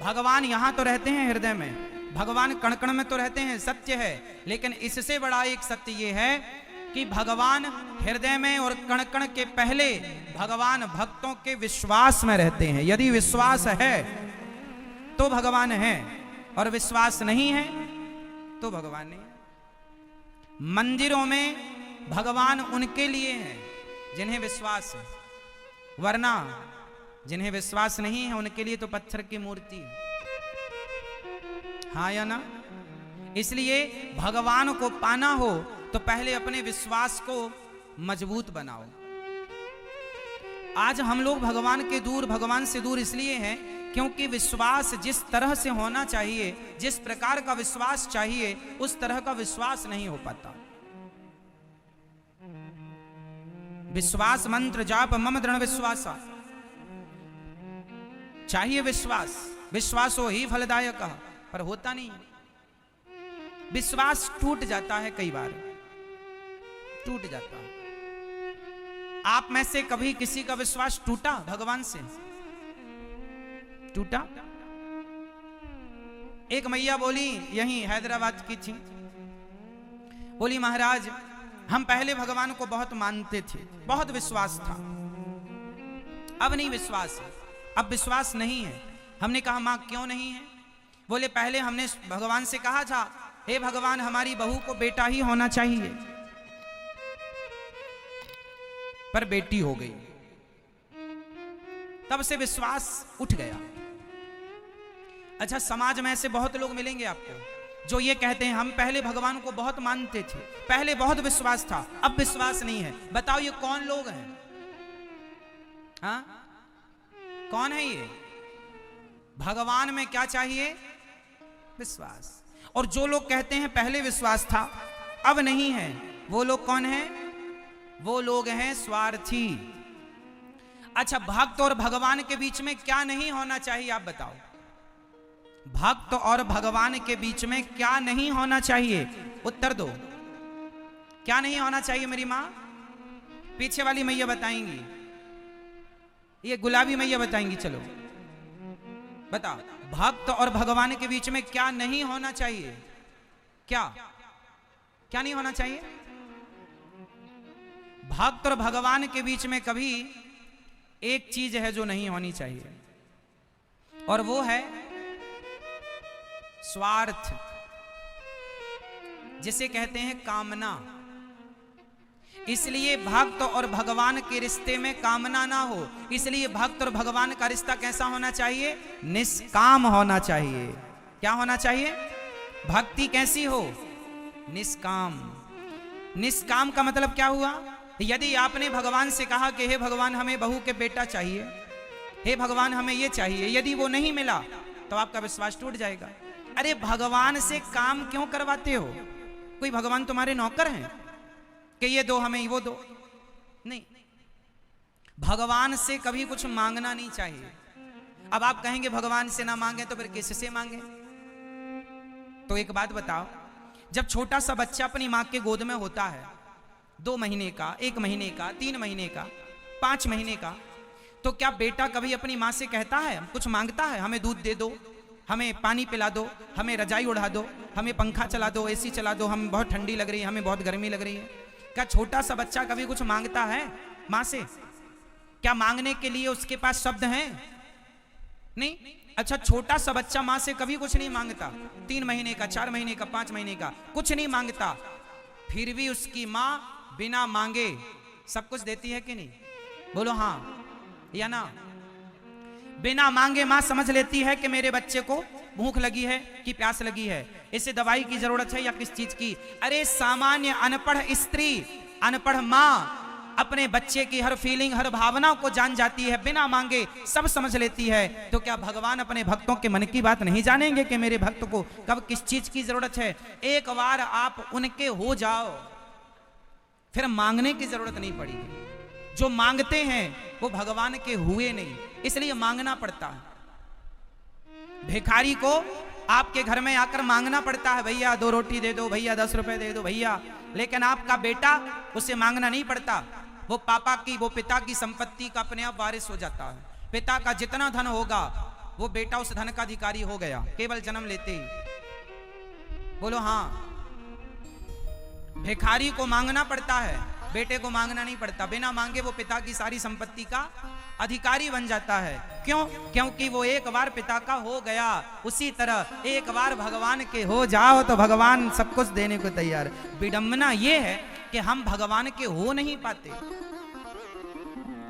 भगवान यहां तो रहते हैं हृदय में, भगवान कण कण में तो रहते हैं, सत्य है। लेकिन इससे बड़ा एक सत्य ये है कि भगवान हृदय में और कण कण के पहले भगवान भक्तों के विश्वास में रहते हैं। यदि विश्वास है तो भगवान है, और विश्वास नहीं है तो भगवान नहीं है। मंदिरों में भगवान उनके लिए हैं जिन्हें विश्वास है, वरना जिन्हें विश्वास नहीं है उनके लिए तो पत्थर की मूर्ति है। हाँ या ना? इसलिए भगवान को पाना हो तो पहले अपने विश्वास को मजबूत बनाओ। आज हम लोग भगवान से दूर इसलिए हैं क्योंकि विश्वास जिस तरह से होना चाहिए, जिस प्रकार का विश्वास चाहिए, उस तरह का विश्वास नहीं हो पाता। विश्वास मंत्र जाप मम दृढ़ विश्वासा, चाहिए विश्वास, विश्वासो ही फलदायक, पर होता नहीं। विश्वास टूट जाता है, कई बार टूट जाता है। आप में से कभी किसी का विश्वास टूटा भगवान से? टूटा? एक मैया बोली, यहीं हैदराबाद की थी, बोली महाराज हम पहले भगवान को बहुत मानते थे, बहुत विश्वास था, अब नहीं विश्वास है, अब विश्वास नहीं है। हमने कहा मां क्यों नहीं है? बोले पहले हमने भगवान से कहा था, हे भगवान हमारी बहू को बेटा ही होना चाहिए, पर बेटी हो गई, तब से विश्वास उठ गया। अच्छा, समाज में ऐसे बहुत लोग मिलेंगे आपको जो ये कहते हैं हम पहले भगवान को बहुत मानते थे, पहले बहुत विश्वास था, अब विश्वास नहीं है। बताओ ये कौन लोग हैं? हाँ, कौन है ये? भगवान में क्या चाहिए? विश्वास। और जो लोग कहते हैं पहले विश्वास था अब नहीं है, वो लोग कौन हैं? वो लोग हैं स्वार्थी। अच्छा, भक्त और भगवान के बीच में क्या नहीं होना चाहिए आप बताओ? भक्त और भगवान के बीच में क्या नहीं होना चाहिए? उत्तर दो। क्या नहीं होना चाहिए मेरी मां? पीछे वाली मैया बताएंगी, ये गुलाबी मैया बताएंगी। चलो बताओ, भक्त और भगवान के बीच में क्या नहीं होना चाहिए? क्या क्या नहीं होना चाहिए? भक्त और भगवान के बीच में कभी एक चीज है जो नहीं होनी चाहिए, और वो है स्वार्थ, जिसे कहते हैं कामना। इसलिए भक्त और भगवान के रिश्ते में कामना ना हो। इसलिए भक्त और भगवान का रिश्ता कैसा होना चाहिए? निष्काम होना चाहिए। क्या होना चाहिए? भक्ति कैसी हो? निष्काम। निष्काम का मतलब क्या हुआ? यदि आपने भगवान से कहा कि हे भगवान हमें बहू के बेटा चाहिए, हे भगवान हमें ये चाहिए, यदि वो नहीं मिला तो आपका विश्वास टूट जाएगा। अरे भगवान से काम क्यों करवाते हो? कोई भगवान तुम्हारे नौकर हैं कि ये दो हमें वो दो? नहीं, भगवान से कभी कुछ मांगना नहीं चाहिए। अब आप कहेंगे भगवान से ना मांगे तो फिर किससे मांगे? तो एक बात बताओ, जब छोटा सा बच्चा अपनी मां के गोद में होता है, 2 महीने का, 1 महीने का, 3 महीने का, 5 महीने का, तो क्या बेटा कभी अपनी मां से कहता है, कुछ मांगता है, हमें दूध दे दो, हमें पानी पिला दो, हमें रजाई उड़ा दो, हमें पंखा चला दो, एसी चला दो, हमें बहुत ठंडी लग रही है, हमें बहुत गर्मी लग रही है? क्या छोटा सा बच्चा कभी कुछ मांगता है मां से? क्या मांगने के लिए उसके पास शब्द हैं? नहीं। अच्छा, छोटा सा बच्चा मां से कभी कुछ नहीं मांगता, 3 महीने का, 4 महीने का, 5 महीने का, कुछ नहीं मांगता, फिर भी उसकी मां बिना मांगे सब कुछ देती है कि नहीं? बोलो हाँ या ना? बिना मांगे मां समझ लेती है कि मेरे बच्चे को भूख लगी है कि प्यास लगी है, इसे दवाई की जरूरत है या किस चीज की। अरे सामान्य अनपढ़ स्त्री, अनपढ़ मां अपने बच्चे की हर फीलिंग, हर भावना को जान जाती है, बिना मांगे सब समझ लेती है। तो क्या भगवान अपने भक्तों के मन की बात नहीं जानेंगे कि मेरे भक्त को कब किस चीज की जरूरत है? एक बार आप उनके हो जाओ, फिर मांगने की जरूरत नहीं पड़ेगी। जो मांगते हैं वो भगवान के हुए नहीं, इसलिए मांगना पड़ता है। भिखारी को आपके घर में आकर मांगना पड़ता है, भैया 2 रोटी दे दो, भैया 10 रुपए दे दो भैया। लेकिन आपका बेटा, उसे मांगना नहीं पड़ता, वो पिता की संपत्ति का अपने आप वारिस हो जाता है। पिता का जितना धन होगा वो बेटा उस धन का अधिकारी हो गया केवल जन्म लेते ही। बोलो हाँ। भिखारी को मांगना पड़ता है, बेटे को मांगना नहीं पड़ता। बिना मांगे वो पिता की सारी संपत्ति का अधिकारी बन जाता है। क्यों? क्योंकि वो एक बार पिता का हो गया। उसी तरह एक बार भगवान के हो जाओ तो भगवान सब कुछ देने को तैयार है। विडंबना ये है कि हम भगवान के हो नहीं पाते।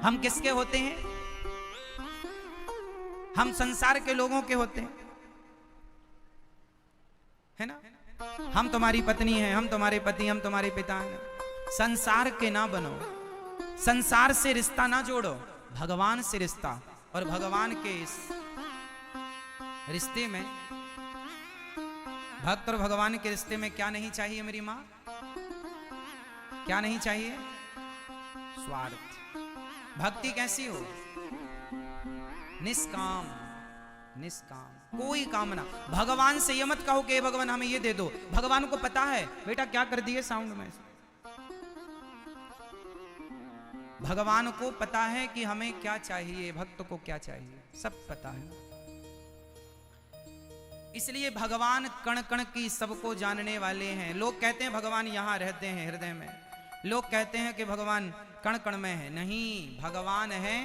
हम किसके होते हैं? हम संसार के लोगों के होते हैं, है ना? हम तुम्हारी पत्नी हैं, हम तुम्हारे पति, हम तुम्हारे पिता हैं। संसार के ना बनो, संसार से रिश्ता ना जोड़ो, भगवान से रिश्ता। और भगवान के इस रिश्ते में, भक्त और भगवान के रिश्ते में क्या नहीं चाहिए मेरी मां? क्या नहीं चाहिए? स्वार्थ। भक्ति कैसी हो? निष्काम। निष्काम, कोई कामना। भगवान से ये मत कहो कि भगवान हमें ये दे दो। भगवान को पता है बेटा क्या कर दिए साउंड में। भगवान को पता है कि हमें क्या चाहिए, भक्त को क्या चाहिए, सब पता है। इसलिए भगवान कण कण की सबको जानने वाले हैं। लोग कहते हैं भगवान यहां रहते हैं हृदय में। लोग कहते हैं कि भगवान कण कण में है। नहीं, भगवान है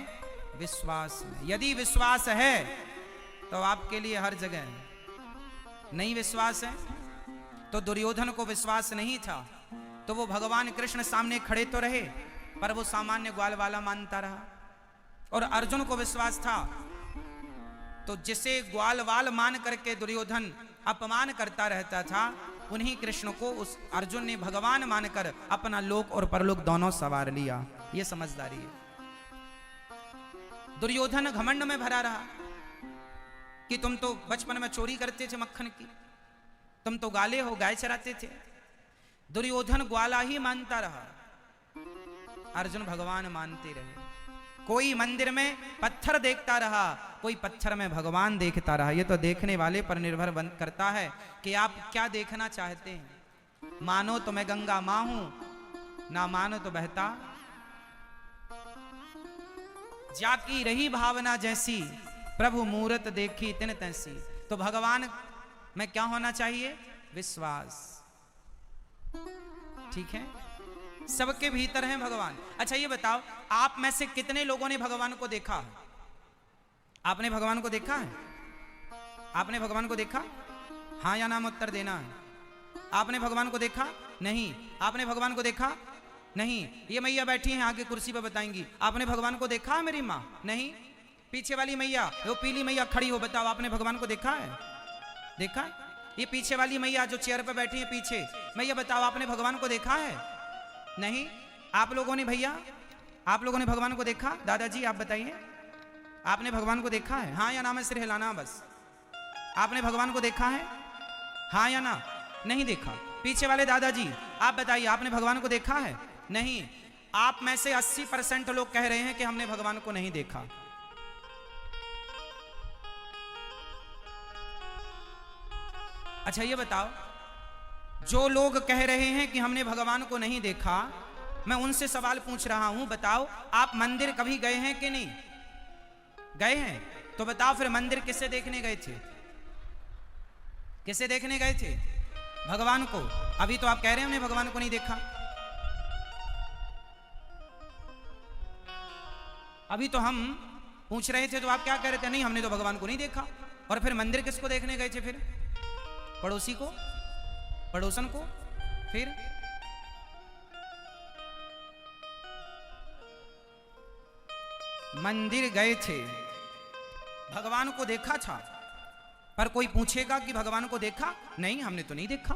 विश्वास में। यदि विश्वास है तो आपके लिए हर जगह है। नहीं विश्वास है तो दुर्योधन को विश्वास नहीं था तो वो भगवान कृष्ण सामने खड़े तो रहे पर वो सामान्य ग्वाल वाला मानता रहा। और अर्जुन को विश्वास था तो जिसे ग्वाल वाल मान करके दुर्योधन अपमान करता रहता था, उन्हीं कृष्ण को उस अर्जुन ने भगवान मानकर अपना लोक और परलोक दोनों सवार लिया। ये समझदारी है। दुर्योधन घमंड में भरा रहा कि तुम तो बचपन में चोरी करते थे मक्खन की, तुम तो गाले हो, गाय चराते थे। दुर्योधन ग्वाला ही मानता रहा, अर्जुन भगवान मानते रहे। कोई मंदिर में पत्थर देखता रहा, कोई पत्थर में भगवान देखता रहा। ये तो देखने वाले पर निर्भर करता है कि आप क्या देखना चाहते हैं। मानो तो मैं गंगा मां हूं, ना मानो तो बहता जाकी रही भावना जैसी, प्रभु मूरत देखी तिन तैसी। तो भगवान में क्या होना चाहिए? विश्वास। ठीक है, सबके भीतर है भगवान। अच्छा ये बताओ, आप में से कितने लोगों ने भगवान को देखा? आपने भगवान को देखा है? आपने भगवान को देखा? हाँ या नाम उत्तर देना है। आपने भगवान को देखा? नहीं। आपने भगवान को देखा? नहीं। ये मैया बैठी हैं आगे कुर्सी पर, बताएंगी आपने भगवान को देखा? मेरी माँ नहीं। पीछे वाली मैया, वो पीली मैया खड़ी हो, बताओ आपने भगवान को देखा है? देखा? ये पीछे वाली मैया जो चेयर पर बैठी है पीछे, मैया बताओ आपने भगवान को देखा है? नहीं। आप लोगों ने, भैया आप लोगों ने भगवान को देखा? दादाजी आप बताइए, आपने भगवान को देखा है? हाँ या ना में सिर हिलाना बस। आपने भगवान को देखा है? हाँ या ना? नहीं देखा। पीछे वाले दादाजी आप बताइए, आपने भगवान को देखा है? नहीं। आप में से 80% लोग कह रहे हैं कि हमने भगवान को नहीं देखा। अच्छा ये बताओ, जो लोग कह रहे हैं कि हमने भगवान को नहीं देखा, मैं उनसे सवाल पूछ रहा हूं, बताओ आप मंदिर कभी गए हैं कि नहीं गए हैं? तो बताओ फिर मंदिर किसे देखने गए थे? किसे देखने गए थे? भगवान को। अभी तो आप कह रहे हैं हमने भगवान को नहीं देखा। अभी तो हम पूछ रहे थे तो आप क्या कह रहे थे? नहीं हमने तो भगवान को नहीं देखा। और फिर मंदिर किसको देखने गए थे? फिर पड़ोसी को, पड़ोसन को। फिर मंदिर गए थे, भगवान को देखा था, पर कोई पूछेगा कि भगवान को देखा? नहीं हमने तो नहीं देखा।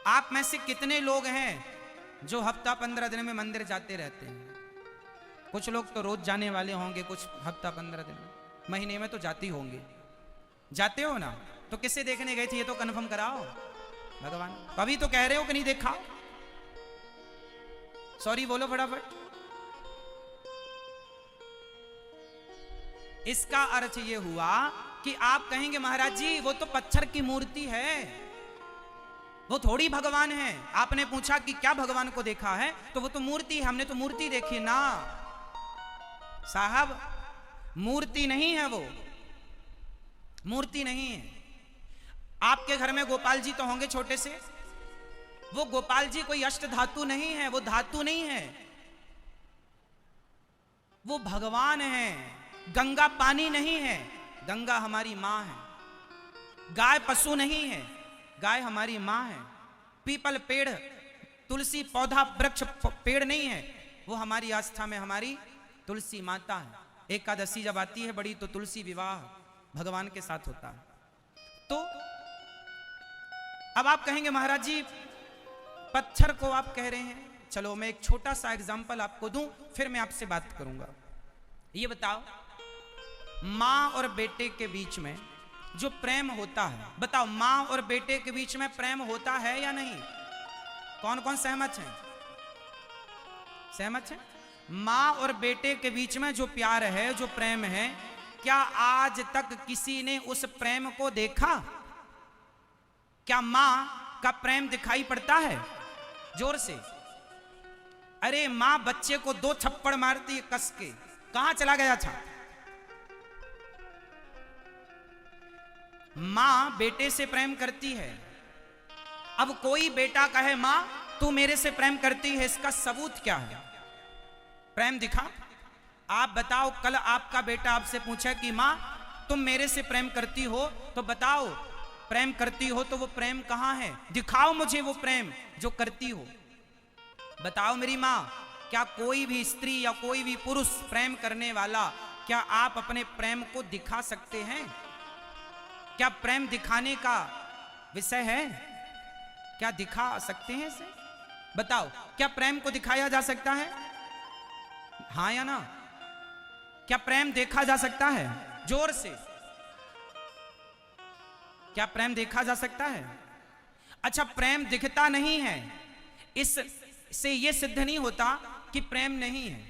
आप में से कितने लोग हैं जो हफ्ता 15 दिन में मंदिर जाते रहते हैं? कुछ लोग तो रोज जाने वाले होंगे, कुछ हफ्ता 15 दिन, महीने में तो जाते होंगे। जाते हो ना? तो किससे देखने गए थे ये तो कंफर्म कराओ। भगवान। कभी तो कह रहे हो कि नहीं देखा? सॉरी बोलो फटाफट। इसका अर्थ ये हुआ कि आप कहेंगे महाराज जी वो तो पत्थर की मूर्ति है, वो थोड़ी भगवान है। आपने पूछा कि क्या भगवान को देखा है, तो वो तो मूर्ति है, हमने तो मूर्ति देखी ना। साहब मूर्ति नहीं है, वो मूर्ति नहीं है। आपके घर में गोपाल जी तो होंगे छोटे से, वो गोपाल जी कोई अष्ट धातु नहीं है, वो धातु नहीं है, वो भगवान है। गंगा पानी नहीं है, गंगा हमारी मां है। गाय पशु नहीं है, गाय हमारी मां है। पीपल पेड़, तुलसी पौधा वृक्ष पेड़ नहीं है, वो हमारी आस्था में हमारी तुलसी माता है। एकादशी जब आती है बड़ी तो तुलसी विवाह भगवान के साथ होता है। तो अब आप कहेंगे महाराज जी पत्थर को आप कह रहे हैं, चलो मैं एक छोटा सा एग्जांपल आपको दूं, फिर मैं आपसे बात करूंगा। ये बताओ, मां और बेटे के बीच में जो प्रेम होता है, बताओ मां और बेटे के बीच में प्रेम होता है या नहीं? कौन कौन सहमत है? सहमत है? मां और बेटे के बीच में जो प्यार है, जो प्रेम है, क्या आज तक किसी ने उस प्रेम को देखा? क्या मां का प्रेम दिखाई पड़ता है? जोर से। अरे मां बच्चे को 2 थप्पड़ मारती है कस के, कहां चला गया था? मां बेटे से प्रेम करती है। अब कोई बेटा कहे मां तू मेरे से प्रेम करती है, इसका सबूत क्या है? प्रेम दिखा? आप बताओ, कल आपका बेटा आपसे पूछे कि मां तुम मेरे से प्रेम करती हो, तो बताओ प्रेम करती हो तो वो प्रेम कहां है? दिखाओ मुझे वो प्रेम जो करती हो। बताओ मेरी मां, क्या कोई भी स्त्री या कोई भी पुरुष प्रेम करने वाला, क्या आप अपने प्रेम को दिखा सकते हैं? क्या प्रेम दिखाने का विषय है? क्या दिखा सकते हैं इसे? बताओ, क्या प्रेम को दिखाया जा सकता है? हाँ या ना? क्या प्रेम देखा जा सकता है? जोर से। क्या प्रेम देखा जा सकता है? अच्छा, प्रेम दिखता नहीं है, इससे यह सिद्ध नहीं होता कि प्रेम नहीं है।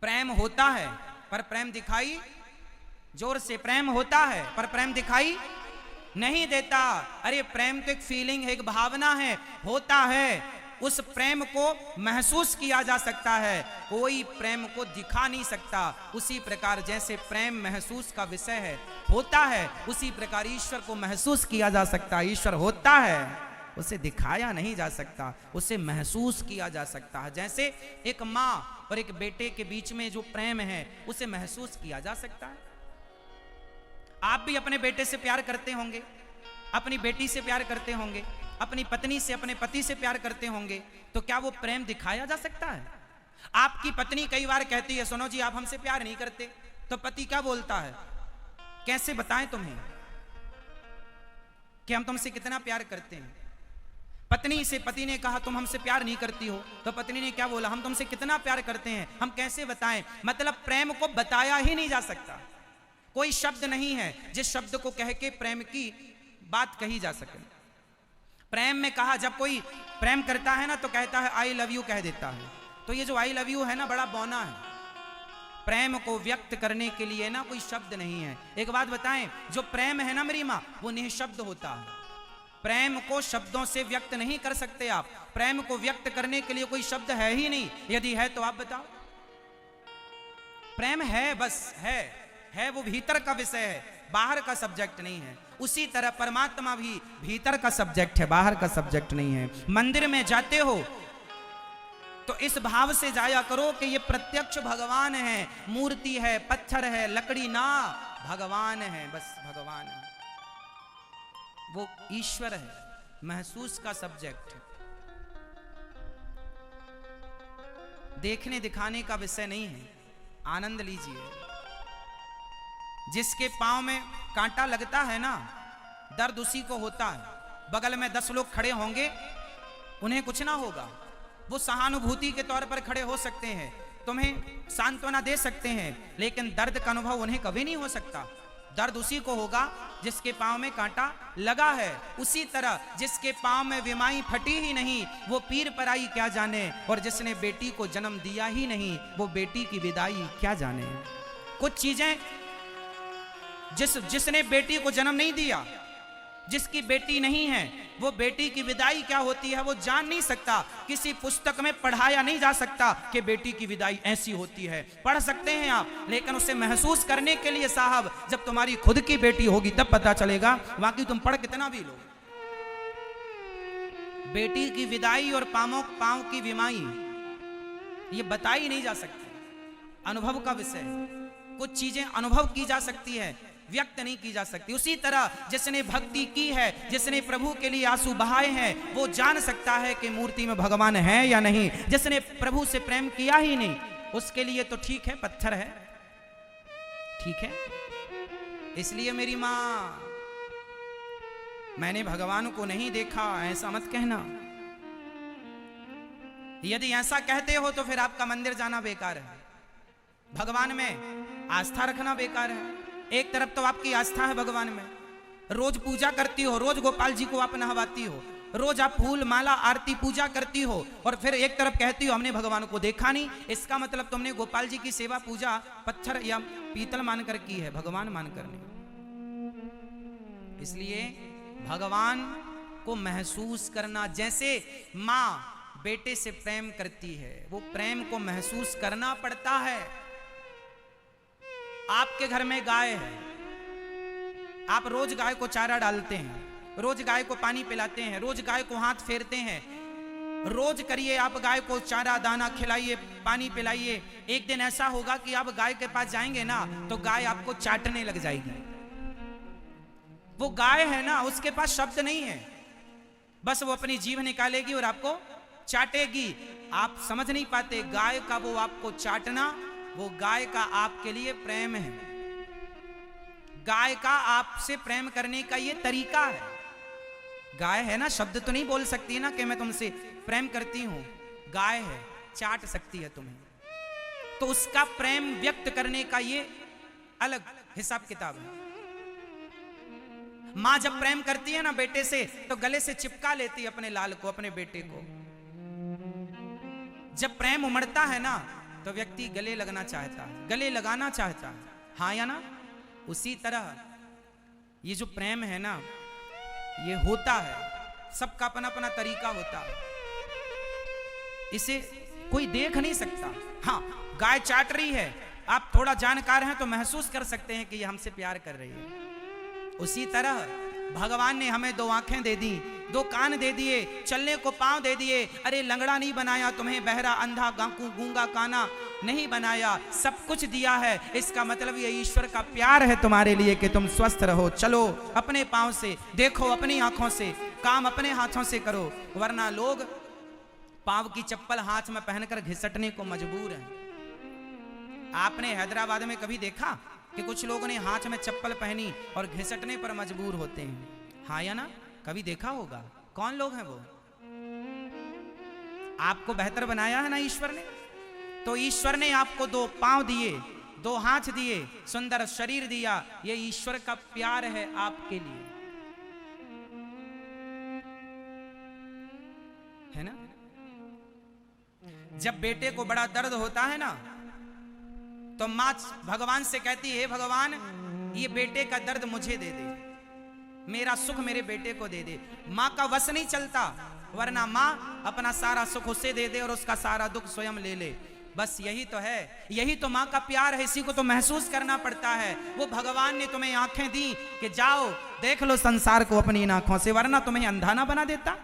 प्रेम होता है पर प्रेम दिखाई, जोर से, प्रेम होता है पर प्रेम दिखाई नहीं देता। अरे प्रेम तो एक फीलिंग है, एक भावना है, होता है, उस प्रेम को महसूस किया जा सकता है, कोई प्रेम को दिखा नहीं सकता। उसी प्रकार जैसे प्रेम महसूस का विषय है, होता है, उसी प्रकार ईश्वर को महसूस किया जा सकता है। ईश्वर होता है, उसे दिखाया नहीं जा सकता, उसे महसूस किया जा सकता है। जैसे एक माँ और एक बेटे के बीच में जो प्रेम है उसे महसूस किया जा सकता है। आप भी अपने बेटे से प्यार करते होंगे, अपनी बेटी से प्यार करते होंगे, अपनी पत्नी से, अपने पति से प्यार करते होंगे, तो क्या वो प्रेम दिखाया जा सकता है? आपकी पत्नी कई बार कहती है सुनो जी आप हमसे प्यार नहीं करते, तो पति क्या बोलता है? कैसे बताएं तुम्हें कि हम तुमसे कितना प्यार करते हैं? पत्नी से पति ने कहा तुम हमसे प्यार नहीं करती हो, तो पत्नी ने क्या बोला? हम तुमसे कितना प्यार करते हैं, हम कैसे बताएं? मतलब प्रेम को बताया ही नहीं जा सकता। कोई शब्द नहीं है जिस शब्द को कह के प्रेम की बात कही जा सके। प्रेम में कहा, जब कोई प्रेम करता है ना तो कहता है आई लव यू कह देता है, तो ये जो आई लव यू है ना बड़ा बौना है। प्रेम को व्यक्त करने के लिए ना कोई शब्द नहीं है। एक बात बताएं, जो प्रेम है ना मेरी माँ, वो निःशब्द होता है। प्रेम को शब्दों से व्यक्त नहीं कर सकते आप। प्रेम को व्यक्त करने के लिए कोई शब्द है ही नहीं। यदि है तो आप बताओ। प्रेम है, बस है, वो भीतर का विषय है, बाहर का सब्जेक्ट नहीं है। उसी तरह परमात्मा भी भीतर का सब्जेक्ट है, बाहर का सब्जेक्ट नहीं है। मंदिर में जाते हो तो इस भाव से जाया करो कि ये प्रत्यक्ष भगवान है, मूर्ति है, पत्थर है, लकड़ी ना, भगवान है, बस भगवान है, वो ईश्वर है, महसूस का सब्जेक्ट है, देखने दिखाने का विषय नहीं है। आनंद लीजिए। जिसके पांव में कांटा लगता है ना, दर्द उसी को होता है। बगल में 10 लोग खड़े होंगे, उन्हें कुछ ना होगा, वो सहानुभूति के तौर पर खड़े हो सकते हैं, तुम्हें सांत्वना दे सकते हैं, लेकिन दर्द का अनुभव उन्हें कभी नहीं हो सकता। दर्द उसी को होगा जिसके पांव में कांटा लगा है। उसी तरह जिसके पांव में विमाई फटी ही नहीं, वो पीर पराई क्या जाने, और जिसने बेटी को जन्म दिया ही नहीं, वो बेटी की विदाई क्या जाने। कुछ चीजें जिसने बेटी को जन्म नहीं दिया, जिसकी बेटी नहीं है वो बेटी की विदाई क्या होती है वो जान नहीं सकता। किसी पुस्तक में पढ़ाया नहीं जा सकता कि बेटी की विदाई ऐसी होती है। पढ़ सकते हैं आप, लेकिन उसे महसूस करने के लिए साहब जब तुम्हारी खुद की बेटी होगी तब पता चलेगा। बाकी तुम पढ़ कितना भी लो, बेटी की विदाई और पांव की विमाई ये बताई नहीं जा सकती। अनुभव का विषय, कुछ चीजें अनुभव की जा सकती है, व्यक्त नहीं की जा सकती। उसी तरह जिसने भक्ति की है, जिसने प्रभु के लिए आंसू बहाए हैं, वो जान सकता है कि मूर्ति में भगवान है या नहीं। जिसने प्रभु से प्रेम किया ही नहीं, उसके लिए तो ठीक है पत्थर है, ठीक है। इसलिए मेरी मां, मैंने भगवान को नहीं देखा ऐसा मत कहना। यदि ऐसा कहते हो तो फिर आपका मंदिर जाना बेकार है, भगवान में आस्था रखना बेकार है। एक तरफ तो आपकी आस्था है भगवान में, रोज पूजा करती हो, रोज गोपाल जी को आप नहवाती हो, रोज आप फूल माला आरती पूजा करती हो, और फिर एक तरफ कहती हो हमने भगवान को देखा नहीं। इसका मतलब तुमने गोपाल जी की सेवा पूजा पत्थर या पीतल मानकर की है, भगवान मानकर नहीं। इसलिए भगवान को महसूस करना, जैसे मां बेटे से प्रेम करती है, वो प्रेम को महसूस करना पड़ता है। आपके घर में गाय है, आप रोज गाय को चारा डालते हैं, रोज गाय को पानी पिलाते हैं, रोज गाय को हाथ फेरते हैं, रोज करिए आप गाय को चारा दाना खिलाइए, पानी पिलाइए। एक दिन ऐसा होगा कि आप गाय के पास जाएंगे ना तो गाय आपको चाटने लग जाएगी। वो गाय है ना, उसके पास शब्द नहीं है, बस वो अपनी जीभ निकालेगी और आपको चाटेगी। आप समझ नहीं पाते, गाय का वो आपको चाटना, वो गाय का आपके लिए प्रेम है। गाय का आपसे प्रेम करने का ये तरीका है। गाय है ना, शब्द तो नहीं बोल सकती ना कि मैं तुमसे प्रेम करती हूं, गाय है, चाट सकती है तुम्हें, तो उसका प्रेम व्यक्त करने का ये अलग हिसाब किताब है। मां जब प्रेम करती है ना बेटे से, तो गले से चिपका लेती है अपने लाल को, अपने बेटे को। जब प्रेम उमड़ता है ना तो व्यक्ति गले लगना चाहता है, गले लगाना चाहता है, हाँ या ना। उसी तरह ये जो प्रेम है ना, ये होता है, सबका अपना अपना तरीका होता है, इसे कोई देख नहीं सकता। हाँ, गाय चाट रही है, आप थोड़ा जानकार हैं तो महसूस कर सकते हैं कि ये हमसे प्यार कर रही है। उसी तरह भगवान ने हमें 2 आंखें दे दी, 2 कान दे दिए, चलने को पांव दे दिए। अरे लंगड़ा नहीं बनाया तुम्हें, बहरा अंधा गूंगा काना नहीं बनाया, सब कुछ दिया है। इसका मतलब ये ईश्वर का प्यार है तुम्हारे लिए कि तुम स्वस्थ रहो। चलो अपने पांव से देखो, अपनी आंखों से, काम अपने हाथों से करो, वरना लोग पांव की चप्पल हाथ में पहनकर घिसटने को मजबूर हैं। आपने हैदराबाद में कभी देखा कि कुछ लोगों ने हाथ में चप्पल पहनी और घिसटने पर मजबूर होते हैं, हाँ या ना? कभी देखा होगा। कौन लोग हैं वो? आपको बेहतर बनाया है ना ईश्वर ने, तो ईश्वर ने आपको 2 पांव दिए, 2 हाथ दिए, सुंदर शरीर दिया। ये ईश्वर का प्यार है आपके लिए, है ना। जब बेटे को बड़ा दर्द होता है ना, तो मां भगवान से कहती है, भगवान ये बेटे का दर्द मुझे दे दे, मेरा सुख मेरे बेटे को दे दे। मां का वश नहीं चलता, वरना मां अपना सारा सुख उसे दे दे और उसका सारा दुख स्वयं ले ले। बस यही तो है, यही तो मां का प्यार है, इसी को तो महसूस करना पड़ता है। वो भगवान ने तुम्हें आंखें दी कि जाओ देख लो संसार को अपनी इन आंखों से, वरना तुम्हें अंधा ना बना देता।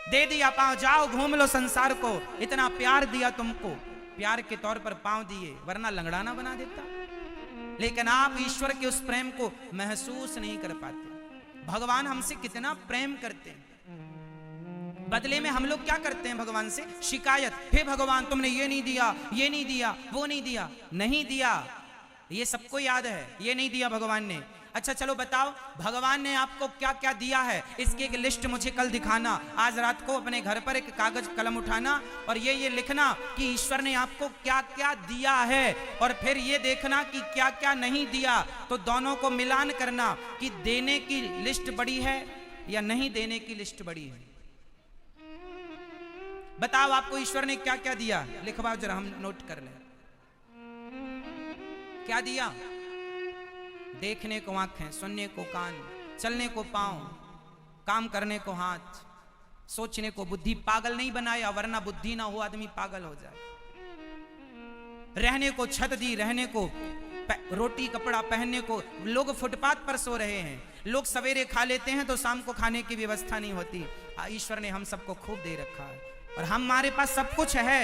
दे दिया पांव, जाओ घूम लो संसार को, इतना प्यार दिया तुमको, प्यार के तौर पर पांव दिए, वरना लंगड़ा ना बना देता। लेकिन आप ईश्वर के उस प्रेम को महसूस नहीं कर पाते। भगवान हमसे कितना प्रेम करते हैं, बदले में हम लोग क्या करते हैं भगवान से? शिकायत। हे भगवान तुमने ये नहीं दिया, ये नहीं दिया, वो नहीं दिया। नहीं दिया, ये सबको याद है, ये नहीं दिया भगवान ने। अच्छा चलो बताओ भगवान ने आपको क्या क्या दिया है, इसकी एक लिस्ट मुझे कल दिखाना। आज रात को अपने घर पर एक कागज कलम उठाना और ये लिखना कि ईश्वर ने आपको क्या क्या दिया है, और फिर ये देखना कि क्या क्या नहीं दिया। तो दोनों को मिलान करना कि देने की लिस्ट बड़ी है या नहीं देने की लिस्ट बड़ी है। बताओ आपको ईश्वर ने क्या क्या दिया, लिखवाओ जरा, हम नोट कर लें। क्या दिया? देखने को आंखें, सुनने को कान, चलने को पांव, काम करने को हाथ, सोचने को बुद्धि। पागल नहीं बनाया, वरना बुद्धि ना हो आदमी पागल हो जाए। रहने को छत दी, रहने को रोटी कपड़ा, पहनने को। लोग फुटपाथ पर सो रहे हैं, लोग सवेरे खा लेते हैं तो शाम को खाने की व्यवस्था नहीं होती। ईश्वर ने हम सबको खूब दे रखा है और हमारे पास सब कुछ है।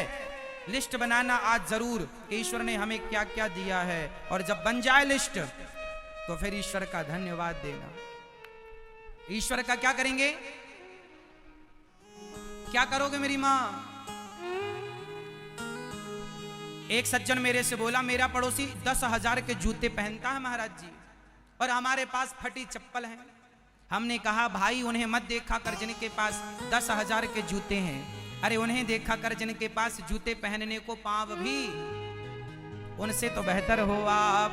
लिस्ट बनाना आज जरूर कि ईश्वर ने हमें क्या क्या दिया है, और जब बन जाए लिस्ट तो फिर ईश्वर का धन्यवाद देना। ईश्वर का क्या करेंगे? क्या करोगे मेरी मां? एक सज्जन मेरे से बोला, मेरा पड़ोसी 10,000 के जूते पहनता है महाराज जी, और हमारे पास फटी चप्पल है। हमने कहा भाई उन्हें मत देखा कर जिनके पास 10,000 के जूते हैं, अरे उन्हें देखा कर जिनके पास जूते पहनने को पांव भी। उनसे तो बेहतर हो आप